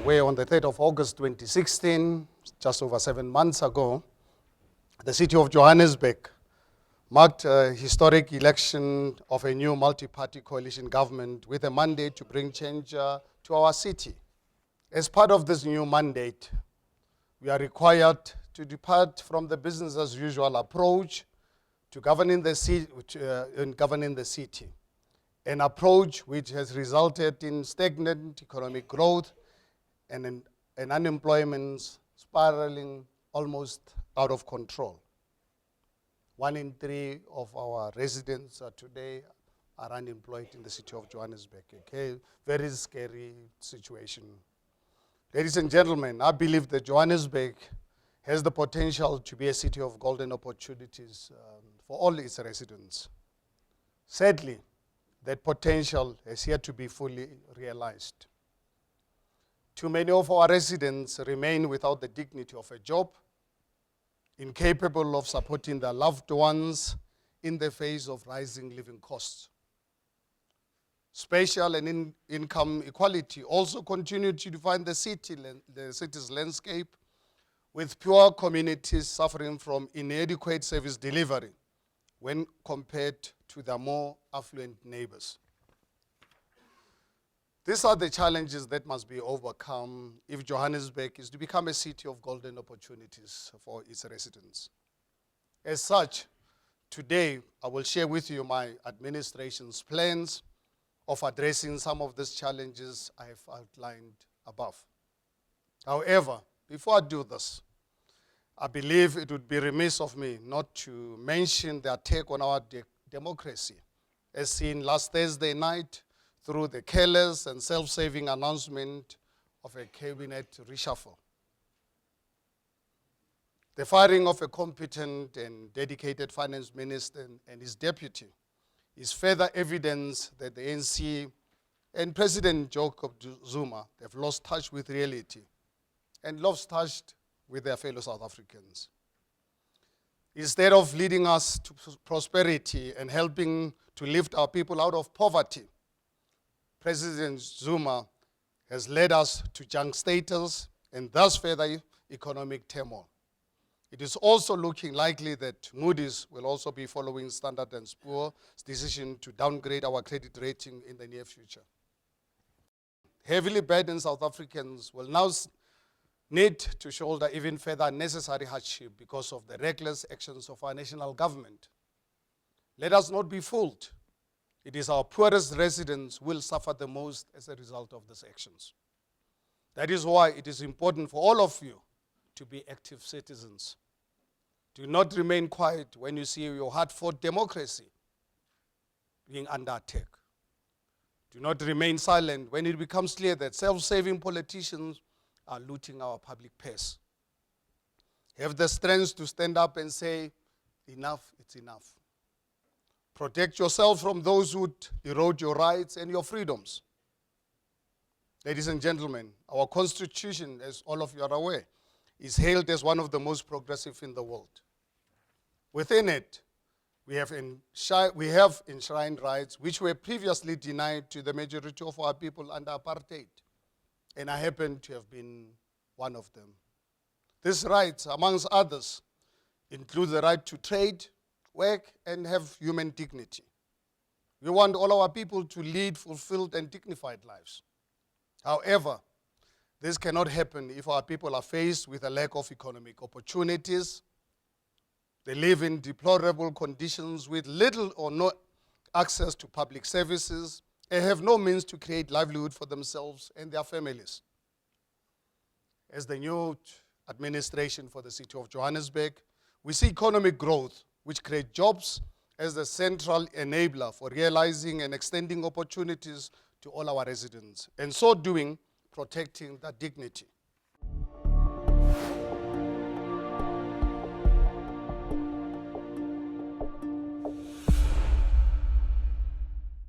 where on the 3rd of August 2016, just over 7 months ago, the city of Johannesburg marked a historic election of a new multi-party coalition government with a mandate to bring change to our city. As part of this new mandate, we are required to depart from the business as usual approach to governing the city, an approach which has resulted in stagnant economic growth and unemployment spiraling almost out of control. 1 in 3 of our residents today are unemployed in the city of Johannesburg. Okay, very scary situation. Ladies and gentlemen, I believe that Johannesburg has the potential to be a city of golden opportunities for all its residents. Sadly, that potential has yet to be fully realized. Too many of our residents remain without the dignity of a job, incapable of supporting their loved ones in the face of rising living costs. Spatial and income equality also continue to define the city's landscape, with poor communities suffering from inadequate service delivery when compared to their more affluent neighbors. These are the challenges that must be overcome if Johannesburg is to become a city of golden opportunities for its residents. As such, today I will share with you my administration's plans of addressing some of these challenges I have outlined above. However, before I do this, I believe it would be remiss of me not to mention the attack on our democracy, as seen last Thursday night through the careless and self-serving announcement of a cabinet reshuffle. The firing of a competent and dedicated finance minister and his deputy is further evidence that the ANC and President Jacob Zuma have lost touch with reality and lost touch with their fellow South Africans. Instead of leading us to prosperity and helping to lift our people out of poverty, President Zuma has led us to junk status and thus further economic turmoil. It is also looking likely that Moody's will also be following Standard & Poor's decision to downgrade our credit rating in the near future. Heavily burdened South Africans will now need to shoulder even further unnecessary hardship because of the reckless actions of our national government. Let us not be fooled. It is our poorest residents who will suffer the most as a result of these actions. That is why it is important for all of you to be active citizens. Do not remain quiet when you see your hard-fought democracy being under attack. Do not remain silent when it becomes clear that self-serving politicians are looting our public purse. Have the strength to stand up and say, enough, it's enough. Protect yourself from those who would erode your rights and your freedoms. Ladies and gentlemen, our constitution, as all of you are aware, is hailed as one of the most progressive in the world. Within it, we have enshrined rights which were previously denied to the majority of our people under apartheid, and I happen to have been one of them. These rights, amongst others, include the right to trade, work, and have human dignity. We want all our people to lead fulfilled and dignified lives. However, this cannot happen if our people are faced with a lack of economic opportunities. They live in deplorable conditions with little or no access to public services and have no means to create livelihood for themselves and their families. As the new administration for the city of Johannesburg, we see economic growth, which creates jobs, as the central enabler for realizing and extending opportunities to all our residents, and so doing, protecting their dignity.